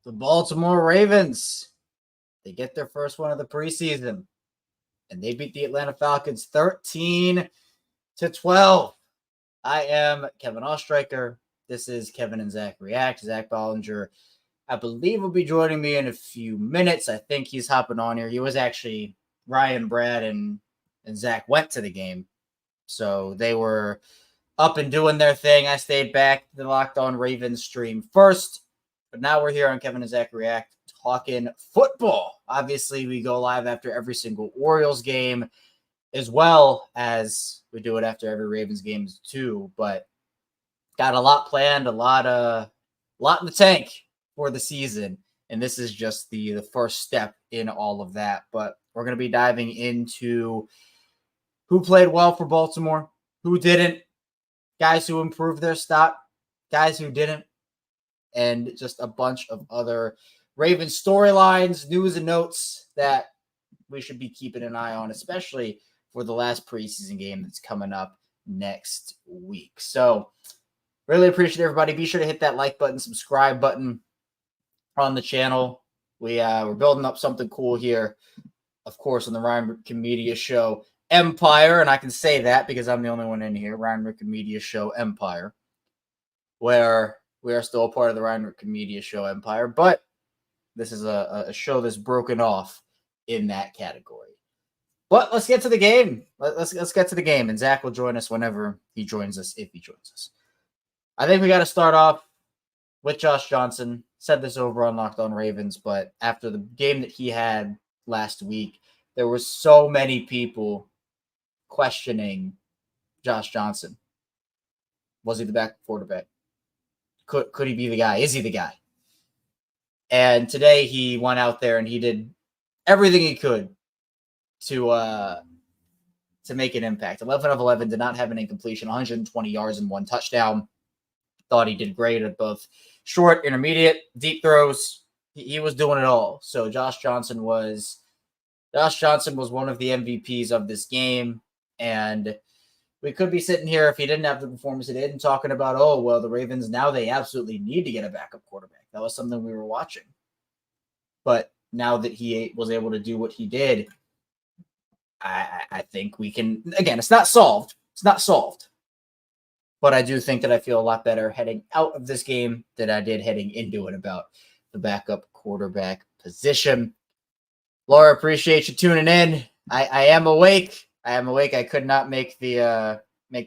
The Baltimore Ravens, they get their first one of the preseason, and they beat the Atlanta Falcons 13-12. I am Kevin Ostreicher. This is Kevin and Zach React. Zach Bollinger, I believe, will be joining me in a few minutes. I think he's hopping on here. He was actually Ryan, Brad, and Zach went to the game, so they were up and doing their thing. I stayed back to the Locked On Ravens stream first. But now we're here on Kevin and Zach React talking football. Obviously, we go live after every single Orioles game, as well as we do it after every Ravens game too. But got a lot planned, a lot in the tank for the season. And this is just the first step in all of that. But we're going to be diving into who played well for Baltimore, who didn't, guys who improved their stock, guys who didn't, and just a bunch of other Ravens storylines, news, and notes that we should be keeping an eye on, especially for the last preseason game that's coming up next week. So really appreciate everybody. Be sure to hit that like button, subscribe button on the channel. We're building up something cool here, of course, on the Ryan Rick Media Show Empire, and I can say that because I'm the only one in here, Ryan Rick Media Show Empire, where we are still a part of the Ryan Rick Media Show Empire, but this is a show that's broken off in that category. But let's get to the game. Let's get to the game, and Zach will join us whenever he joins us, if he joins us. I think we got to start off with Josh Johnson. Said this over on Locked On Ravens, but after the game that he had last week, there were so many people questioning Josh Johnson. Was he the backup quarterback? Could he be the guy? Is he the guy? And today he went out there and he did everything he could to make an impact. 11 of 11, did not have an incompletion, 120 yards and 1 touchdown. Thought he did great at both short, intermediate, deep throws. He was doing it all. So Josh Johnson was one of the MVPs of this game. And we could be sitting here if he didn't have the performance he did and talking about, oh, well, the Ravens, now they absolutely need to get a backup quarterback. That was something we were watching. But now that he was able to do what he did, I think we can, again, it's not solved. It's not solved. But I do think that I feel a lot better heading out of this game than I did heading into it about the backup quarterback position. Laura, appreciate you tuning in. I am awake. I could not make the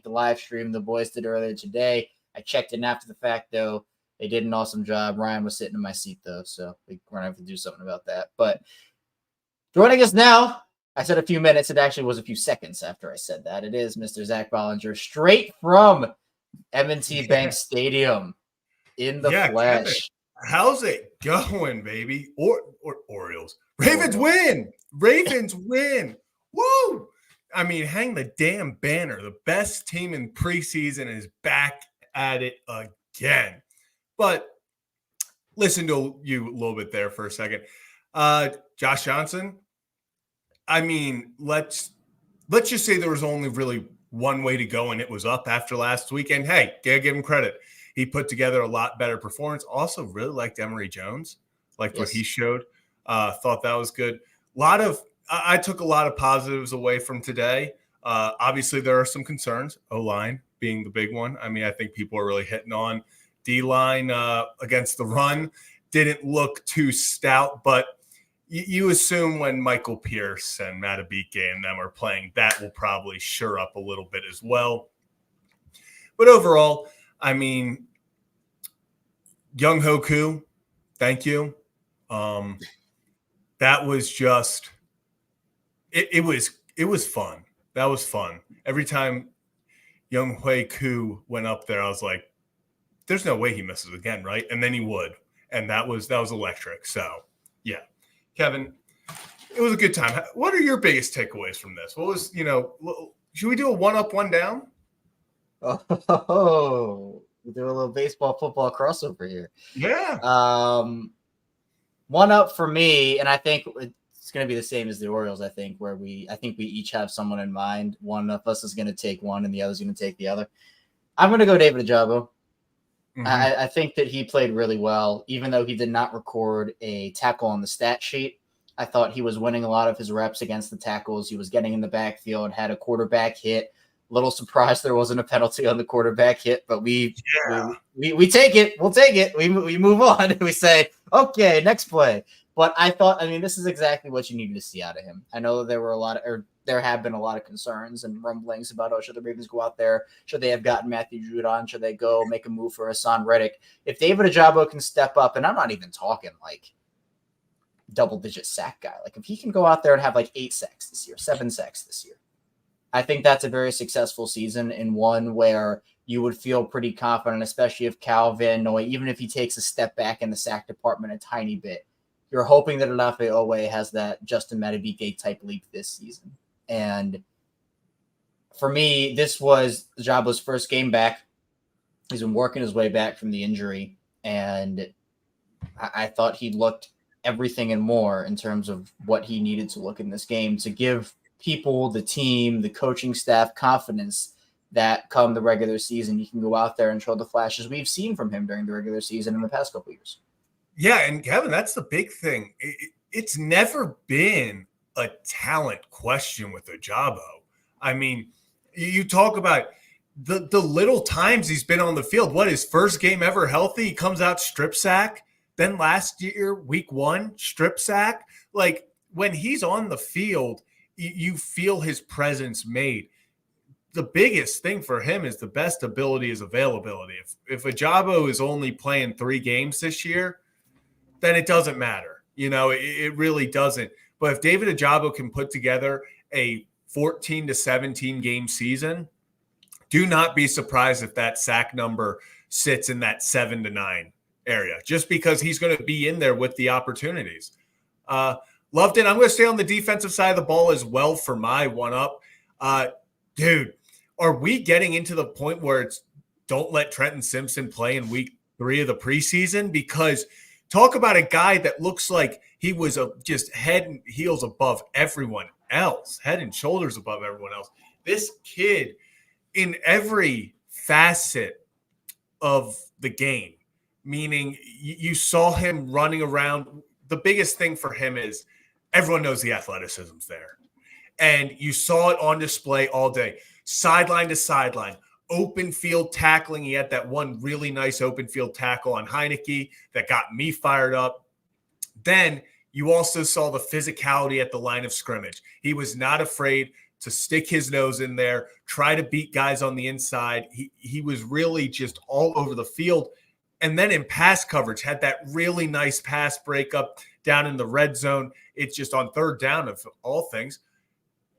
live stream the boys did earlier today. I checked in after the fact, though. They did an awesome job. Ryan was sitting in my seat, though, so we're going to have to do something about that. But joining us now, I said a few minutes. It actually was a few seconds after I said that. It is Mr. Zach Bollinger, straight from M&T Bank Stadium in the flesh. Kevin, how's it going, baby? Or Orioles. Ravens win. Ravens win. Woo! I mean, hang the damn banner. The best team in preseason is back at it again. But listen to you a little bit there for a second. Josh Johnson, I mean, let's just say there was only really one way to go, and it was up after last week. And hey, gotta give him credit. He put together a lot better performance. Also, really liked Emory Jones, liked what he showed. Thought that was good. I took a lot of positives away from today. Obviously, there are some concerns, O-line being the big one. I mean, I think people are really hitting on D-line against the run. Didn't look too stout, but you assume when Michael Pierce and Matabike and them are playing, that will probably shore up a little bit as well. But overall, I mean, Young Hoku, thank you. That was just it was fun. That was fun. Every time Young Hoku went up there, I was like, there's no way he misses again, right? And then he would. And that was electric. So yeah. Kevin, it was a good time. What are your biggest takeaways from this? What was, should we do a 1-up, 1-down? Oh, we do a little baseball football crossover here. Yeah. 1-up for me, and I think it's going to be the same as the Orioles, I think we each have someone in mind. One of us is going to take one and the other's going to take the other. I'm going to go David Ajabo. Mhm. I think that he played really well, even though he did not record a tackle on the stat sheet. I thought he was winning a lot of his reps against the tackles. He was getting in the backfield, had a quarterback hit. Little surprised there wasn't a penalty on the quarterback hit, but we take it. We'll take it. We move on. We say, okay, next play. But I thought, I mean, this is exactly what you needed to see out of him. I know there were there have been a lot of concerns and rumblings about, should the Ravens go out there? Should they have gotten Matthew Judon? Should they go make a move for Hassan Reddick? If David Ojabo can step up, and I'm not even talking like double-digit sack guy, like if he can go out there and have like 8 sacks this year, 7 sacks this year, I think that's a very successful season, and one where you would feel pretty confident, especially if Cal Van Noy, even if he takes a step back in the sack department a tiny bit, you're hoping that Olafe Owe has that Justin Madubuike type leap this season. And for me, this was Jabo's first game back. He's been working his way back from the injury, and I thought he looked everything and more in terms of what he needed to look in this game to give people, the team, the coaching staff confidence that come the regular season, you can go out there and show the flashes we've seen from him during the regular season in the past couple of years. Yeah, and Kevin, that's the big thing. It's never been a talent question with Ojabo. I mean, you talk about the little times he's been on the field. What, his first game ever healthy? He comes out strip sack. Then last year, week 1, strip sack. Like, when he's on the field, you feel his presence made. The biggest thing for him is the best ability is availability. If Ojabo is only playing 3 games this year, then it doesn't matter. You know, it really doesn't. But if David Ojabo can put together a 14 to 17 game season, do not be surprised if that sack number sits in that 7 to 9 area, just because he's going to be in there with the opportunities. Lofton, I'm going to stay on the defensive side of the ball as well for my one-up. Dude, are we getting into the point where it's don't let Trenton Simpson play in week 3 of the preseason? Because talk about a guy that looks like he was just head and heels above everyone else, head and shoulders above everyone else. This kid, in every facet of the game, meaning you saw him running around. The biggest thing for him is everyone knows the athleticism's there. And you saw it on display all day, sideline to sideline, open field tackling. He had that one really nice open field tackle on Heineke that got me fired up. Then you also saw the physicality at the line of scrimmage. He was not afraid to stick his nose in there, try to beat guys on the inside. He was really just all over the field. And then in pass coverage, had that really nice pass breakup down in the red zone. It's just on third down of all things.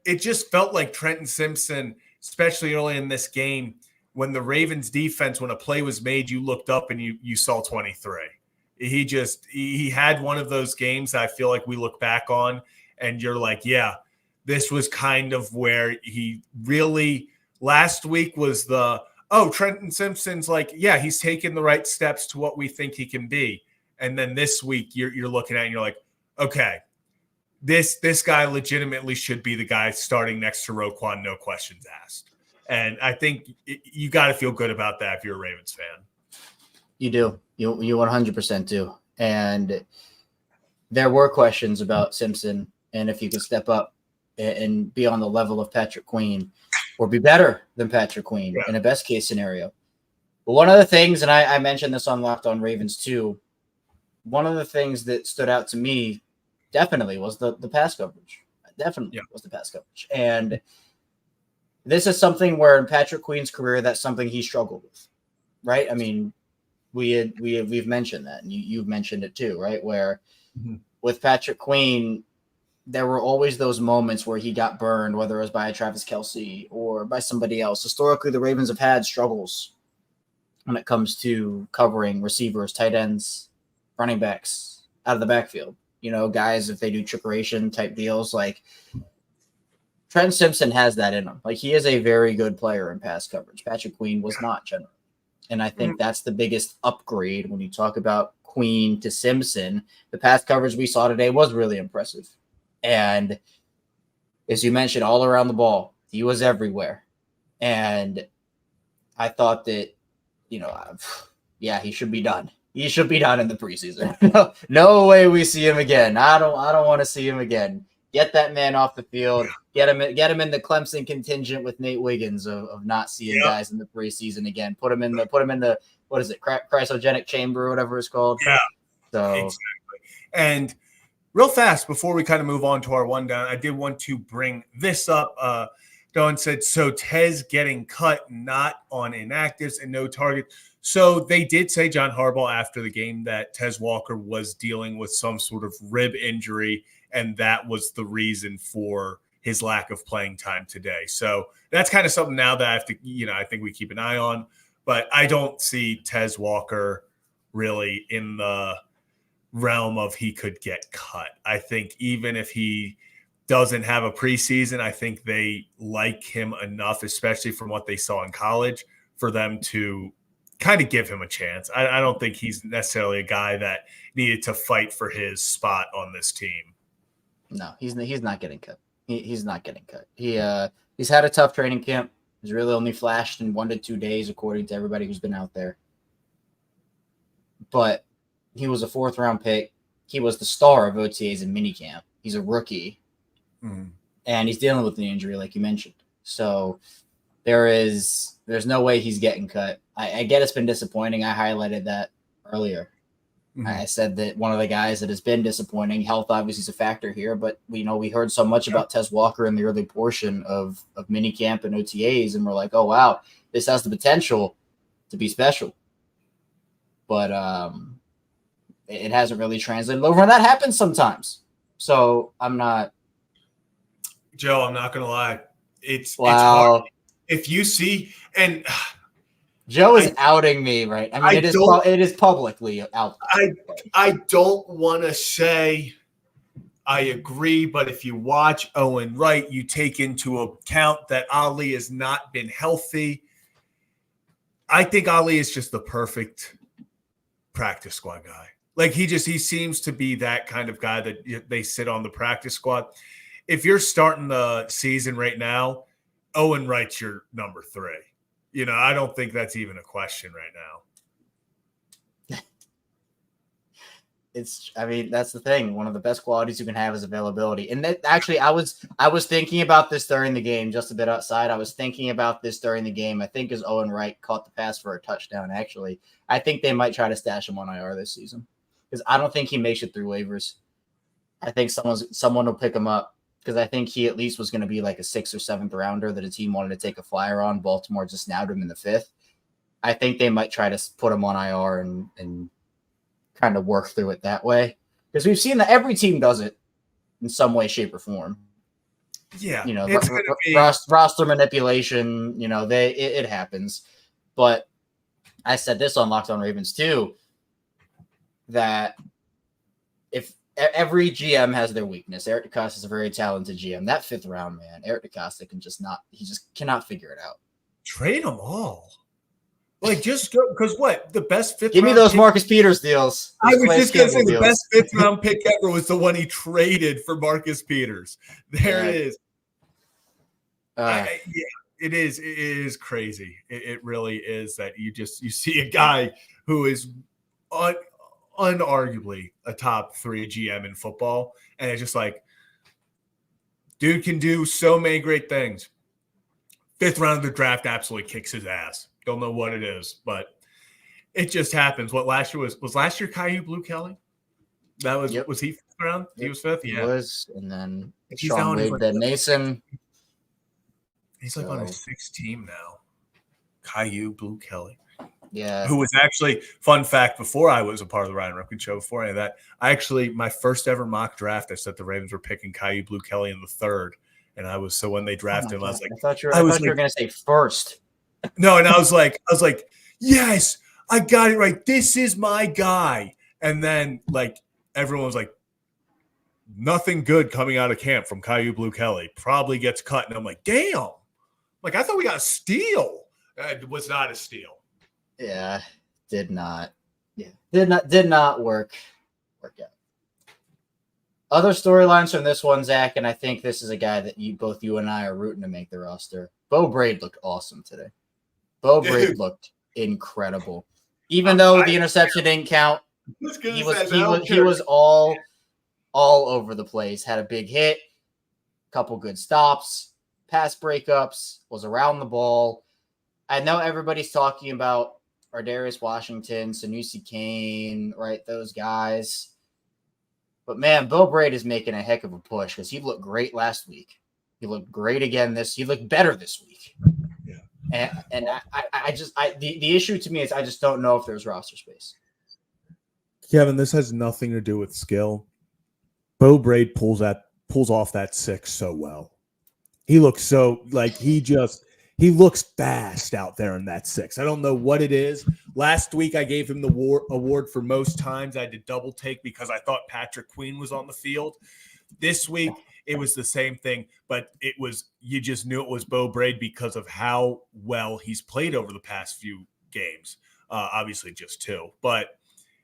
It just felt like Trenton Simpson, especially early in this game, when the Ravens defense, when a play was made, you looked up and you saw 23. He had one of those games that I feel like we look back on and you're like, yeah, this was kind of where he really last week was Trenton Simpson's like, yeah, he's taking the right steps to what we think he can be. And then this week you're looking at it and you're like, okay, this guy legitimately should be the guy starting next to Roquan, no questions asked. And I think you got to feel good about that if you're a Ravens fan. You do. You 100% do. And there were questions about Simpson and if he could step up and be on the level of Patrick Queen or be better than Patrick Queen in a best case scenario. But one of the things, and I mentioned this on Locked On Ravens too, one of the things that stood out to me definitely was the pass coverage. Was the pass coverage. And this is something where in Patrick Queen's career, that's something he struggled with, right? I mean, we've mentioned that, and you've mentioned it too, right? Where with Patrick Queen, there were always those moments where he got burned, whether it was by Travis Kelce or by somebody else. Historically, the Ravens have had struggles when it comes to covering receivers, tight ends, running backs out of the backfield. You know, guys, if they do trickeration type deals, like Trent Simpson has that in him. Like, he is a very good player in pass coverage. Patrick Queen was not generally. And I think that's the biggest upgrade when you talk about Queen to Simpson. The pass coverage we saw today was really impressive. And as you mentioned, all around the ball, he was everywhere. And I thought that, Yeah, he should be done. He should be done in the preseason. No way we see him again. I don't want to see him again. Get that man off the field. Get him in the Clemson contingent with Nate Wiggins of not seeing guys in the preseason again. Put him in the what is it? Cryogenic chamber or whatever it's called. Yeah. So exactly. And real fast before we kind of move on to our one down, I did want to bring this up. Don said, so Tez getting cut, not on inactives and no targets. So they did say, John Harbaugh, after the game, that Tez Walker was dealing with some sort of rib injury, and that was the reason for his lack of playing time today. So that's kind of something now that I have to, I think we keep an eye on. But I don't see Tez Walker really in the realm of he could get cut. I think even if he doesn't have a preseason, I think they like him enough, especially from what they saw in college, for them to kind of give him a chance. I don't think he's necessarily a guy that needed to fight for his spot on this team. No, he's not getting cut. He's not getting cut. He's had a tough training camp. He's really only flashed in 1 to 2 days, according to everybody who's been out there. But he was a 4th-round pick. He was the star of OTAs and minicamp. He's a rookie. And he's dealing with an injury, like you mentioned. So there's no way he's getting cut. I get it's been disappointing. I highlighted that earlier. I said that one of the guys that has been disappointing, health obviously is a factor here, but we heard so much about Tez Walker in the early portion of minicamp and OTAs, and we're like, oh, wow, this has the potential to be special. But it hasn't really translated over, and that happens sometimes. So I'm not. Joe, I'm not going to lie. It's hard. If you see, and Joe is outing me, right? I mean, it is publicly out. I don't want to say I agree, but if you watch Owen Wright, you take into account that Ali has not been healthy. I think Ali is just the perfect practice squad guy. Like he seems to be that kind of guy that they sit on the practice squad. If you're starting the season right now, Owen Wright's your number 3. I don't think that's even a question right now. That's the thing. One of the best qualities you can have is availability. And that actually, I was thinking about this during the game, just a bit outside. I was thinking about this during the game. I think as Owen Wright caught the pass for a touchdown, actually, I think they might try to stash him on IR this season because I don't think he makes it through waivers. I think someone will pick him up because I think he at least was going to be like a 6th or 7th rounder that a team wanted to take a flyer on. Baltimore just nabbed him in the 5th. I think they might try to put him on IR and kind of work through it that way. Because we've seen that every team does it in some way, shape, or form. Yeah. Roster manipulation, it happens. But I said this on Locked On Ravens too, that if every GM has their weakness. Eric DeCosta is a very talented GM. That 5th round man, Eric DeCosta he just cannot figure it out. Trade them all. Like just go because the best 5th. Give me those Marcus Peters deals. I was just gonna say the best 5th round pick ever was the one he traded for Marcus Peters. There it is. It is. It is crazy. It really is that you see a guy who is unarguably a top 3 GM in football, and it's just like, dude can do so many great things. 5th round of the draft absolutely kicks his ass. Don't know what it is, but it just happens. What last year was last year Caillou Blue Kelly? That was was he 5th round? Yep. He was 5th. Yeah, he was, and then Sean Wade, then Mason. He's like on his 6th team now. Caillou Blue Kelly. Yeah. Who was actually, fun fact, before I was a part of the Ryan Ripken show, before any of that, my first ever mock draft, I said the Ravens were picking Caillou Blue Kelly in the 3rd. And so when they drafted him, I was like, I thought you were going to say first. No, and I was like, yes, I got it right. This is my guy. And then everyone was like, nothing good coming out of camp from Caillou Blue Kelly. Probably gets cut. And I'm like, damn. I thought we got a steal. It was not a steal. Yeah, did not. Yeah, did not work out. Other storylines from this one, Zach, and I think this is a guy that both you and I are rooting to make the roster. Bo Braid looked awesome today. Bo Braid looked incredible. Even though the interception didn't count, he was all over the place. Had a big hit, couple good stops, pass breakups, was around the ball. I know everybody's talking about Ardarius Washington, Sanusi Kane, right? Those guys. But man, Bill Braid is making a heck of a push because he looked great last week. He looked great again he looked better this week. Yeah. And the issue to me is I just don't know if there's roster space. Kevin, this has nothing to do with skill. Bo Braid pulls off that 6 so well. He looks so like he looks fast out there in that 6. I don't know what it is. Last week, I gave him the award for most times. I had to double take because I thought Patrick Queen was on the field. This week, it was the same thing, but you just knew it was Bo Braid because of how well he's played over the past few games. Obviously, just 2, but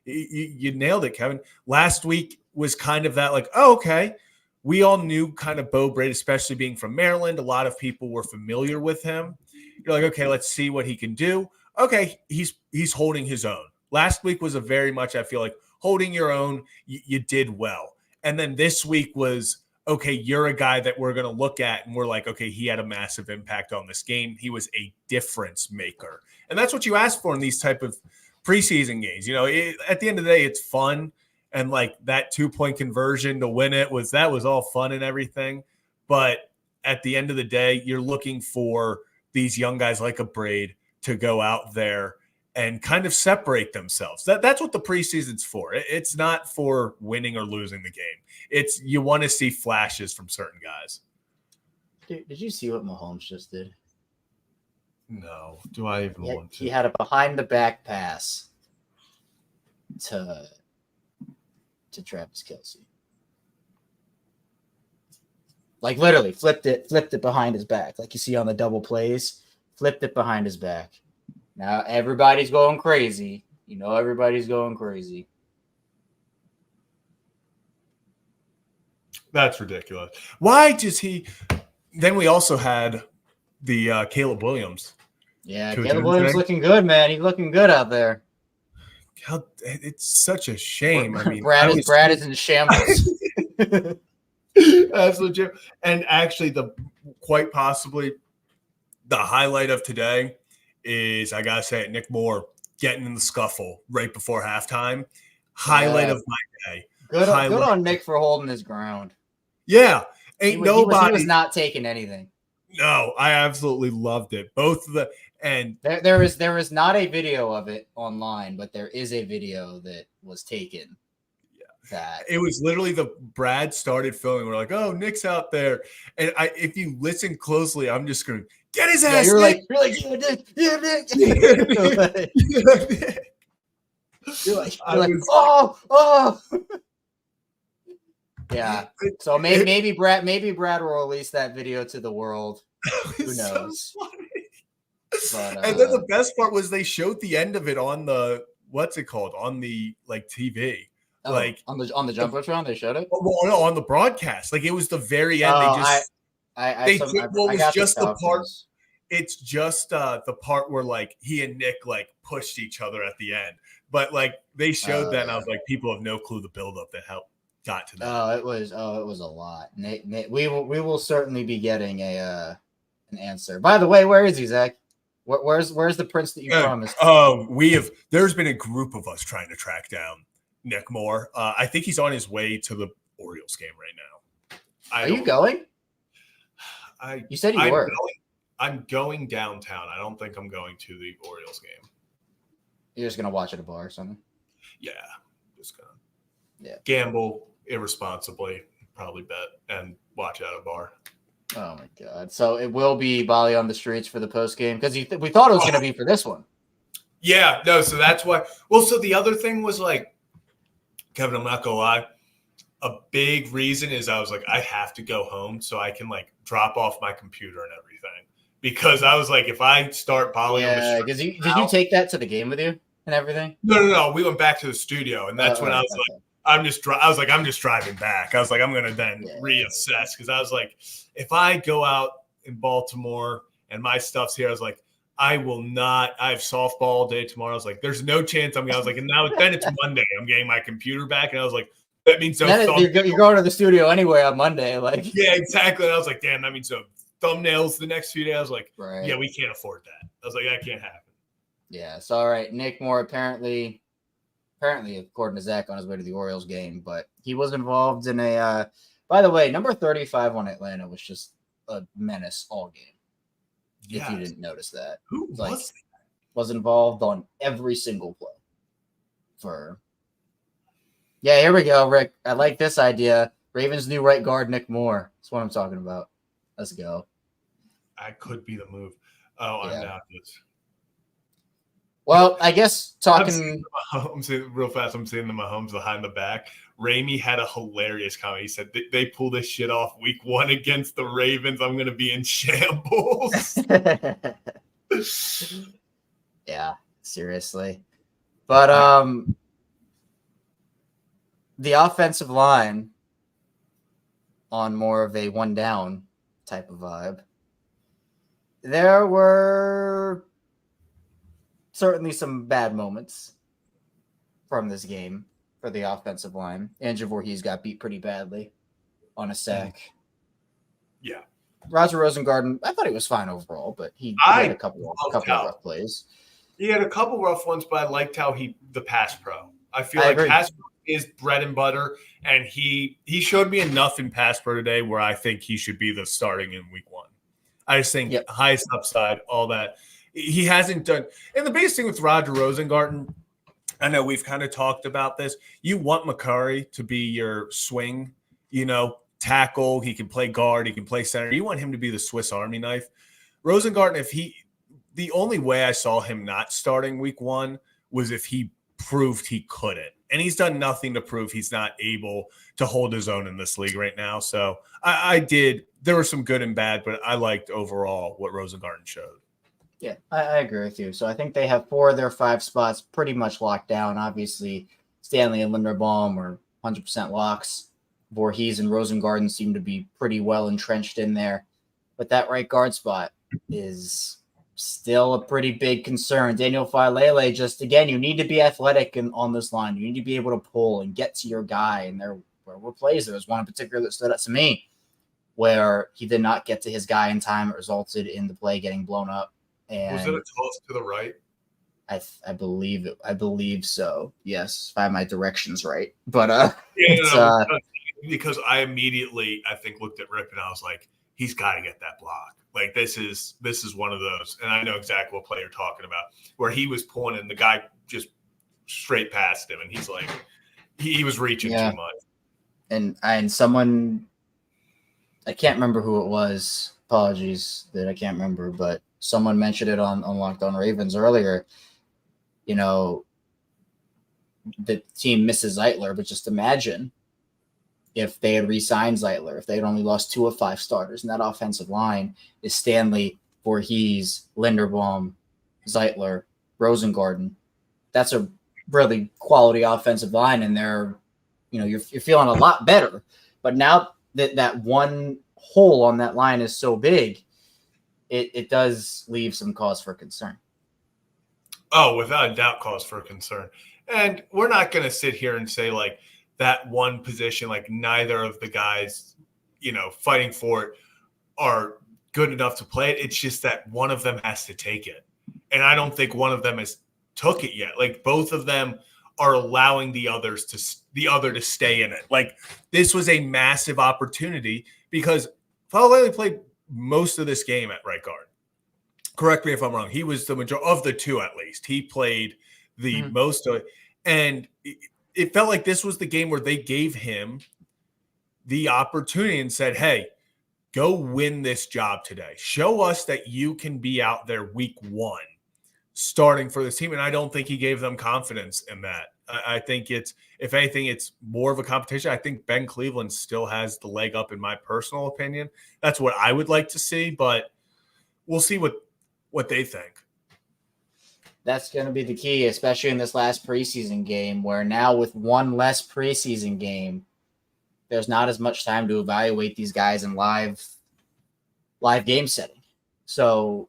you nailed it, Kevin. Last week was kind of that like, oh, okay. We all knew kind of Bo Braid, especially being from Maryland. A lot of people were familiar with him. You're like, okay, let's see what he can do. Okay, he's holding his own. Last week was a very much, I feel like, holding your own. You did well. And then this week was, okay, you're a guy that we're going to look at, and we're like, okay, he had a massive impact on this game. He was a difference maker. And that's what you ask for in these type of preseason games. At the end of the day, it's fun. And like that 2-point conversion to win it was all fun and everything. But at the end of the day, you're looking for these young guys like a Braid to go out there and kind of separate themselves. That's what the preseason's for. It's not for winning or losing the game. It's you want to see flashes from certain guys. Dude, did you see what Mahomes just did? No. Do I even want to? He had a behind the back pass to Travis Kelce. Like literally flipped it behind his back. Like you see on the double plays, flipped it behind his back. Now everybody's going crazy. Everybody's going crazy. That's ridiculous. Why does he? Then we also had the Caleb Williams. Yeah, Caleb Williams looking good, man. He's looking good out there. It's such a shame. I mean, Brad is in shambles. That's legit. And actually, quite possibly the highlight of today is, I gotta say it, Nick Moore getting in the scuffle right before halftime. Highlight of my day. Good on Nick for holding his ground. Yeah, He was not taking anything. No, I absolutely loved it. Both of the and there is not a video of it online, but there is a video that was taken. Yeah, that it was literally Brad started filming. We're like, oh, Nick's out there, and if you listen closely, I'm just going to get his ass. You're Nick. like, Nick. You're like, oh. Yeah. So maybe Brad will release that video to the world. Who knows? So funny. But, and then the best part was they showed the end of it on the on the TV. Oh, like on the Jumbotron, they showed it. Well, no, on the broadcast. Like it was the very end. The part. It's just the part where like he and Nick like pushed each other at the end. But like they showed that, and I was like, people have no clue the buildup that got to that. It was a lot. Nate, we will certainly be getting an answer. By the way, where is he, Zach? Where's the prince that you promised? There's been a group of us trying to track down Nick Moore. I think he's on his way to the Orioles game right now. Are you going? You said you were. I'm going downtown. I don't think I'm going to the Orioles game. You're just gonna watch at a bar or something? Yeah, just gonna gamble irresponsibly, probably bet, and watch at a bar. Oh my god! So it will be Bali on the streets for the post game because we thought it was gonna be for this one. Yeah, no. So that's why. Well, so the other thing was like, Kevin, I'm not gonna lie. A big reason is I was like, I have to go home so I can like drop off my computer and everything. Because I was like, if I start Bali on the street, did you take that to the game with you and everything? No. We went back to the studio, and that's when I was like, I'm just driving back. I was like, I'm gonna then reassess because I was like, if I go out in Baltimore and my stuff's here, I was like, I will not. I have softball all day tomorrow. I was like, there's no chance I was like, and now then it's Monday. I'm getting my computer back, and I was like, that means no thumbnails. You're going to the studio anyway on Monday. Like, yeah, exactly. And I was like, damn, that means no thumbnails the next few days. I was like, right. Yeah, we can't afford that. I was like, that can't happen. Yeah. So, all right. Nick Moore apparently, according to Zach, on his way to the Orioles game, but he was involved in a, by the way, number 35 on Atlanta was just a menace all game. Yes. If you didn't notice that. Who was was involved on every single play. Yeah, here we go, Rick. I like this idea. Ravens' new right guard, Nick Moore. That's what I'm talking about. Let's go. That could be the move. Oh, yeah. I'm down this. Well, I guess talking. I'm saying real fast. I'm saying the Mahomes behind the back. Ramey had a hilarious comment. He said, they pull this shit off week 1 against the Ravens. I'm going to be in shambles. Yeah, seriously. But the offensive line on more of a one down type of vibe. There were certainly some bad moments from this game for the offensive line. Andrew Voorhees got beat pretty badly on a sack. Yeah. Roger Rosengarten, I thought he was fine overall, but he had a couple of rough plays. He had a couple rough ones, but I liked how the pass pro. I feel like pass pro is bread and butter, and he showed me enough in pass pro today where I think he should be the starting in week 1. I just think highest upside, all that. He hasn't done – and the biggest thing with Roger Rosengarten, I know we've kind of talked about this. You want McCurry to be your swing, tackle. He can play guard. He can play center. You want him to be the Swiss Army knife. Rosengarten, the only way I saw him not starting week 1 was if he proved he couldn't. And he's done nothing to prove he's not able to hold his own in this league right now. So I did. There were some good and bad, but I liked overall what Rosengarten showed. Yeah, I agree with you. So I think they have 4 of their 5 spots pretty much locked down. Obviously, Stanley and Linderbaum are 100% locks. Voorhees and Rosengarten seem to be pretty well entrenched in there. But that right guard spot is still a pretty big concern. Daniel Failele, just again, you need to be athletic on this line. You need to be able to pull and get to your guy. And there were plays. There was one in particular that stood out to me where he did not get to his guy in time. It resulted in the play getting blown up. And was it a toss to the right? I believe so. Yes, if I have my directions right. But because I immediately looked at Rip and I was like, he's got to get that block. Like this is one of those, and I know exactly what play you're talking about, where he was pulling and the guy just straight past him, and he's like, he was reaching too much. And someone, I can't remember who it was. Apologies that I can't remember, but someone mentioned it on Locked On Ravens earlier. The team misses Zeitler, but just imagine if they had re-signed Zeitler, if they had only lost 2 of 5 starters, and that offensive line is Stanley, Voorhees, Linderbaum, Zeitler, Rosengarten. That's a really quality offensive line, and you're feeling a lot better. But now that one hole on that line is so big, it does leave some cause for concern. Oh, without a doubt, cause for concern. And we're not going to sit here and say like that one position, like neither of the guys, fighting for it are good enough to play it. It's just that one of them has to take it. And I don't think one of them has took it yet. Like both of them are allowing the other to stay in it. Like this was a massive opportunity because Failele played most of this game at right guard. Correct me if I'm wrong. He was the majority of the 2, at least. He played the most of it. And it felt like this was the game where they gave him the opportunity and said, hey, go win this job today. Show us that you can be out there week 1 starting for this team. And I don't think he gave them confidence in that. I think if anything, it's more of a competition. I think Ben Cleveland still has the leg up in my personal opinion. That's what I would like to see, but we'll see what they think. That's going to be the key, especially in this last preseason game, where now with one less preseason game, there's not as much time to evaluate these guys in live game setting. So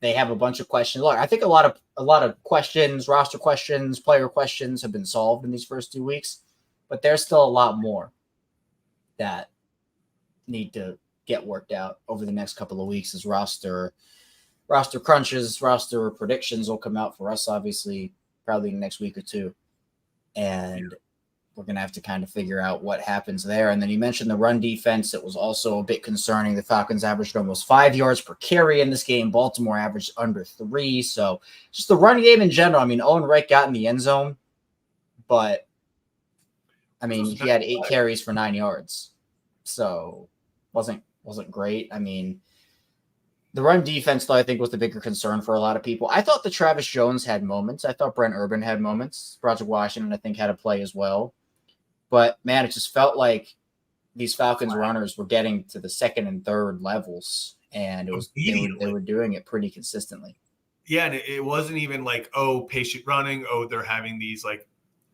they have a bunch of questions. Look, I think a lot of questions, roster questions, player questions have been solved in these first 2 weeks, but there's still a lot more that need to get worked out over the next couple of weeks as roster crunches, roster predictions will come out for us, obviously, probably in the next week or two. And we're going to have to kind of figure out what happens there. And then you mentioned the run defense. It was also a bit concerning. The Falcons averaged almost 5 yards per carry in this game. Baltimore averaged under 3. So just the run game in general. I mean, Owen Wright got in the end zone, but I mean, he had 8 carries for 9 yards. So wasn't great. I mean, the run defense, though, I think was the bigger concern for a lot of people. I thought that Travis Jones had moments. I thought Brent Urban had moments. Project Washington, I think, had a play as well. But, man, it just felt like these Falcons runners were getting to the second and third levels, and they were doing it pretty consistently. Yeah, and it wasn't even like, oh, patient running. Oh, they're having these, like,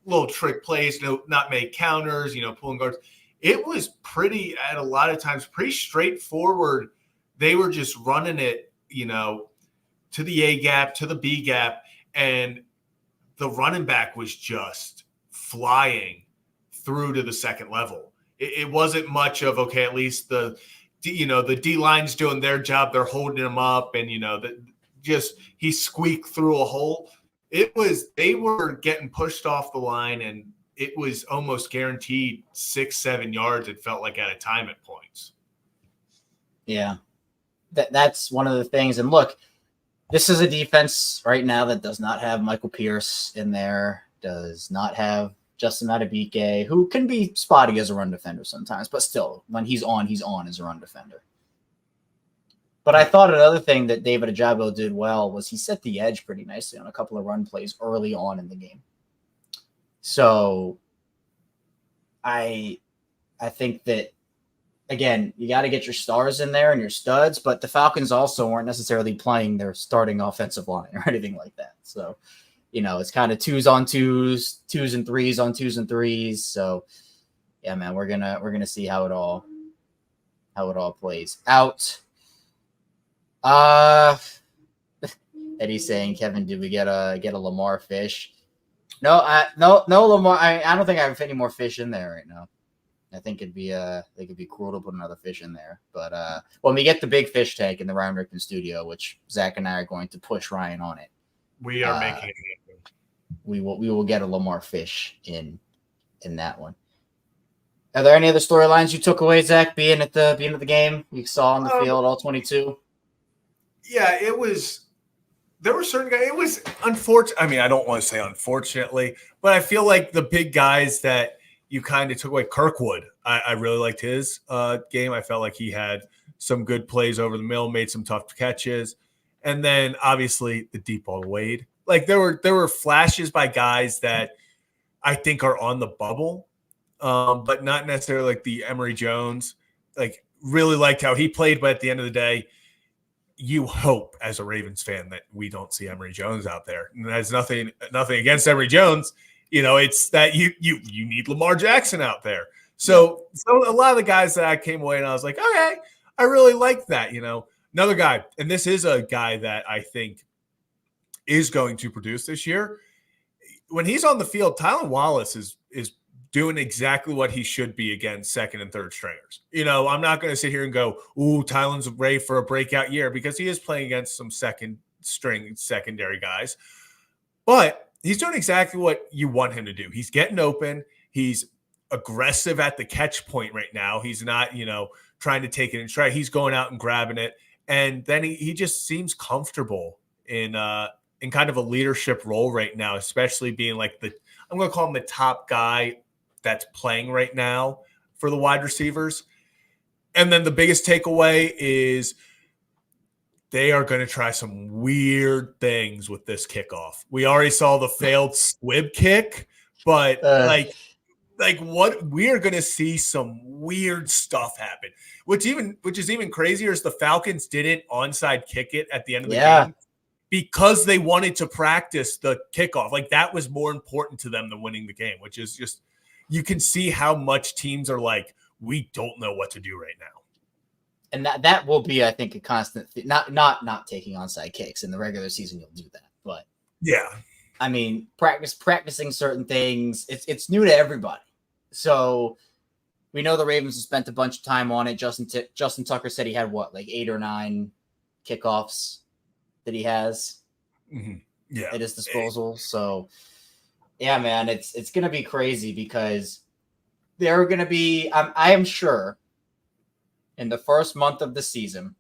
little trick plays, not make counters, pulling guards. It was pretty, at a lot of times, pretty straightforward. They were just running it, to the A gap, to the B gap, and the running back was just flying through to the second level. It wasn't much of, okay, at least the D line's doing their job. They're holding him up, and, he squeaked through a hole. They were getting pushed off the line, and it was almost guaranteed 6-7 yards. It felt like at a time at points. Yeah. That's one of the things. And look, this is a defense right now that does not have Michael Pierce in there, does not have Justin Adebike, who can be spotty as a run defender sometimes, but still, when he's on as a run defender. But I thought another thing that David Ojabo did well was he set the edge pretty nicely on a couple of run plays early on in the game. So I think that, again, you got to get your stars in there and your studs, but the Falcons also weren't necessarily playing their starting offensive line or anything like that. So, it's kind of 2s on 2s, 2s and 3s on 2s and 3s. So, yeah, man, we're gonna see how it all plays out. Eddie's saying, Kevin, did we get a Lamar fish? No, no Lamar. I don't think I have any more fish in there right now. I think it'd be cruel to put another fish in there. But when we get the big fish tank in the Ryan Rickman studio, which Zach and I are going to push Ryan on it, we are making it happen. We will get a Lamar fish in that one. Are there any other storylines you took away, Zach, being at the game you saw on the field, all 22? Yeah, it was. There were certain guys. It was unfortunate. I mean, I don't want to say unfortunately, but I feel like the big guys that you kind of took away. Kirkwood, I really liked his game. I felt like he had some good plays over the middle, made some tough catches, and then obviously the deep ball to Wade. Like there were flashes by guys that I think are on the bubble, but not necessarily like the Emory Jones. Like really liked how he played, but at the end of the day, you hope as a Ravens fan that we don't see Emory Jones out there. And that's nothing against Emory Jones. It's that you need Lamar Jackson out there. So a lot of the guys that I came away and I was like, okay, I really like that. Another guy, and this is a guy that I think is going to produce this year. When he's on the field, Tylan Wallace is doing exactly what he should be against second and third stringers. I'm not going to sit here and go, ooh, Tylan's ready for a breakout year, because he is playing against some second string secondary guys. But he's doing exactly what you want him to do. He's getting open. He's aggressive at the catch point right now. He's not, trying to take it and try. He's going out and grabbing it. And then he just seems comfortable in kind of a leadership role right now, especially being like I'm going to call him the top guy that's playing right now for the wide receivers. And then the biggest takeaway is they are going to try some weird things with this kickoff. We already saw the failed squib kick, but like what we are going to see some weird stuff happen, which is even crazier is the Falcons didn't onside kick it at the end of the game because they wanted to practice the kickoff. Like that was more important to them than winning the game, which is just, you can see how much teams are like, we don't know what to do right now. And that will be, I think, a constant not taking onside kicks. In the regular season, you'll do that. But yeah. I mean, practicing certain things, it's new to everybody. So we know the Ravens have spent a bunch of time on it. Justin Tucker said he had what, like 8 or 9 kickoffs that he has at his disposal. So yeah, man, it's gonna be crazy because there are gonna be, I am sure, in the first month of the season,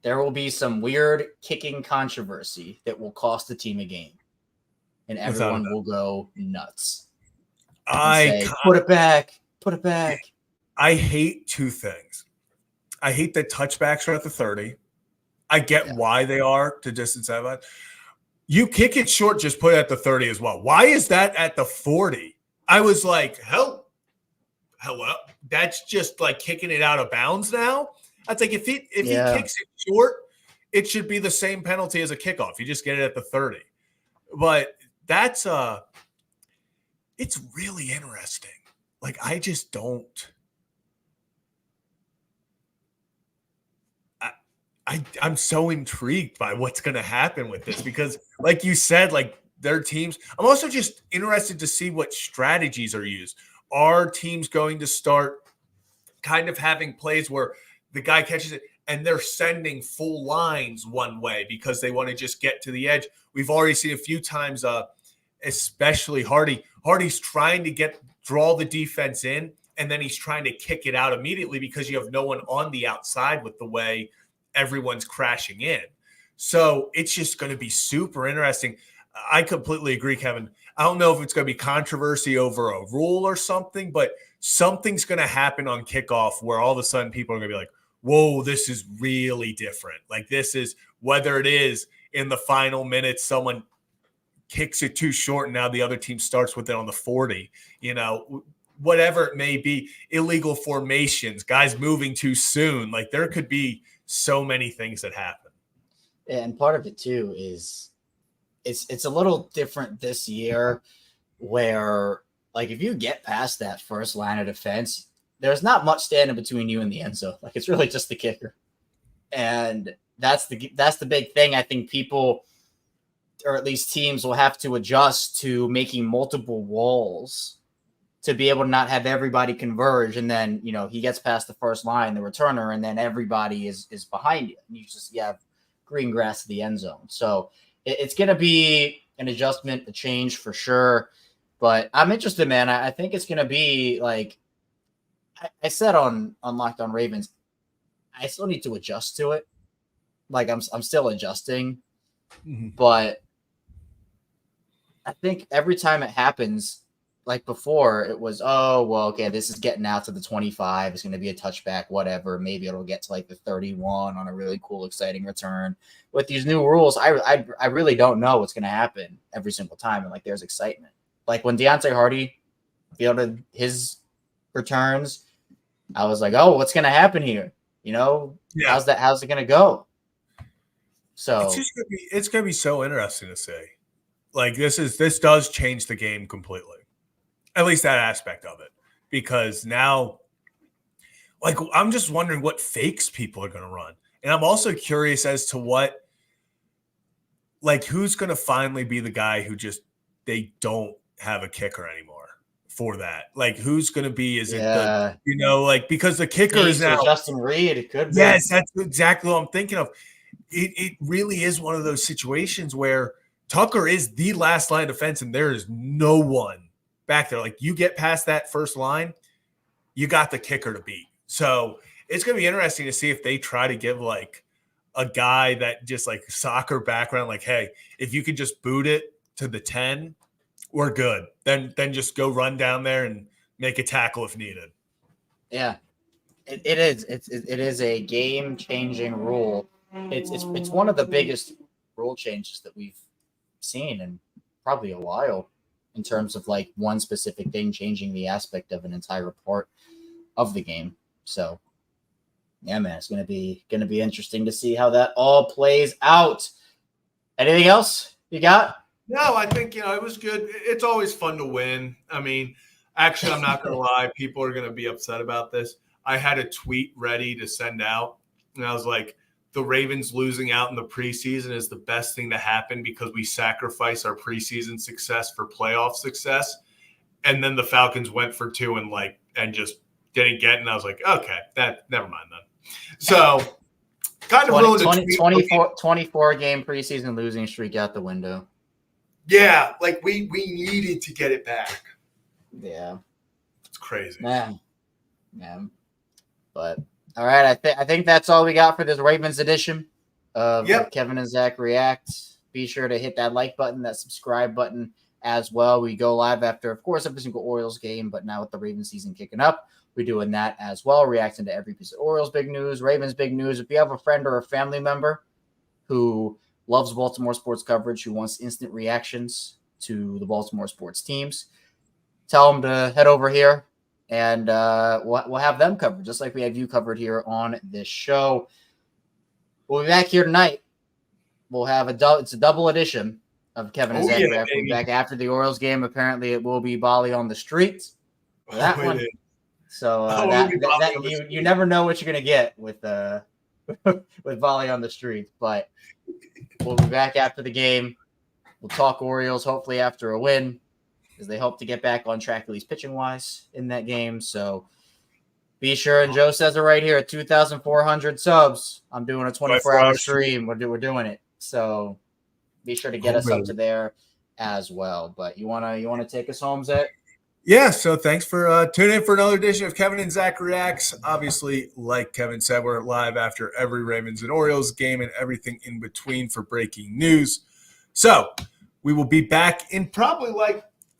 there will be some weird kicking controversy that will cost the team a game, and everyone will go nuts. Say, put it back. I hate 2 things. I hate that touchbacks are at the 30. I get why they are to distance that. You kick it short, just put it at the 30 as well. Why is that at the 40? I was like, hello. That's just like kicking it out of bounds now. That's like if he kicks it short, it should be the same penalty as a kickoff. You just get it at the 30. But that's it's really interesting. Like I just don't. I'm so intrigued by what's going to happen with this because, like you said, like their teams. I'm also just interested to see what strategies are used. Are teams going to start kind of having plays where the guy catches it and they're sending full lines one way because they want to just get to the edge? We've already seen a few times, especially Hardy. Hardy's trying to draw the defense in, and then he's trying to kick it out immediately because you have no one on the outside with the way everyone's crashing in. So it's just going to be super interesting. I completely agree, Kevin. I don't know if it's going to be controversy over a rule or something, but something's going to happen on kickoff where all of a sudden people are going to be like, whoa, this is really different. Like this is, whether it is in the final minutes, someone kicks it too short and now the other team starts with it on the 40, whatever it may be, illegal formations, guys moving too soon. Like there could be so many things that happen. And part of it too is it's a little different this year where, like, if you get past that first line of defense, there's not much standing between you and the end zone. Like it's really just the kicker. And that's the big thing. I think people, or at least teams, will have to adjust to making multiple walls to be able to not have everybody converge. And then, he gets past the first line, the returner, and then everybody is behind you. And you have green grass to the end zone. So it's going to be an adjustment, a change for sure. But I'm interested, man. I think it's going to be like I said on Locked On Ravens, I still need to adjust to it. Like I'm still adjusting, but I think every time it happens, like before, it was, oh, well, okay, this is getting out to the 25. It's going to be a touchback, whatever. Maybe it'll get to like the 31 on a really cool, exciting return. With these new rules, I really don't know what's going to happen every single time. And like, there's excitement. Like when Deontay Hardy fielded his returns, I was like, oh, what's going to happen here? How's it going to go? So it's going to be so interesting to see. Like this does change the game completely. At least that aspect of it, because now, like, I'm just wondering what fakes people are going to run. And I'm also curious as to who's going to finally be the guy who just, they don't have a kicker anymore for that. Like, who's going to be, because the kicker is now Justin Reed. It could be. Yes, that's exactly what I'm thinking of. It really is one of those situations where Tucker is the last line of defense and there is no one back there. Like you get past that first line, you got the kicker to beat. So it's going to be interesting to see if they try to give like a guy that just like soccer background, like, hey, if you could just boot it to the 10, we're good. Then just go run down there and make a tackle if needed. Yeah, it is. It is a game-changing rule. It's one of the biggest rule changes that we've seen in probably a while, in terms of like one specific thing changing the aspect of an entire part of the game. So yeah, man, it's gonna be interesting to see how that all plays out. Anything else you got? No, I think it was good. It's always fun to win. I mean, actually, I'm not gonna lie, people are gonna be upset about this. I had a tweet ready to send out, and I was like, the Ravens losing out in the preseason is the best thing to happen because we sacrifice our preseason success for playoff success. And then the Falcons went for 2 and just didn't get it. And I was like, okay, never mind then. So kind of ruined the 24 game preseason losing streak out the window. Yeah, like we needed to get it back. Yeah. It's crazy. Man. But all right, I think that's all we got for this Ravens edition of Kevin and Zach React. Be sure to hit that like button, that subscribe button as well. We go live after, of course, every single Orioles game, but now with the Ravens season kicking up, we're doing that as well, reacting to every piece of Orioles big news, Ravens big news. If you have a friend or a family member who loves Baltimore sports coverage, who wants instant reactions to the Baltimore sports teams, tell them to head over here. And we'll have them covered, just like we have you covered here on this show. We'll be back here tonight. We'll have it's a double edition of Kevin and Zach. We'll be back after the Orioles game. Apparently, it will be Bali on the streets for that one. So you never know what you're gonna get with with Bali on the streets. But we'll be back after the game. We'll talk Orioles, hopefully after a win, because they hope to get back on track, at least pitching-wise, in that game. So be sure, and Joe says it right here, at 2,400 subs, I'm doing a 24-hour stream. We're doing it. So be sure to get us up to there as well. But you wanna take us home, Zach? Yeah, so thanks for tuning in for another edition of Kevin and Zach Reacts. Obviously, like Kevin said, we're live after every Ravens and Orioles game and everything in between for breaking news. So we will be back in probably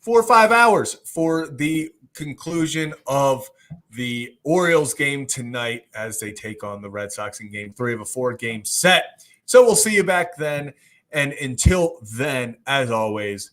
4 or 5 hours for the conclusion of the Orioles game tonight as they take on the Red Sox in game 3 of a 4-game set. So we'll see you back then. And until then, as always,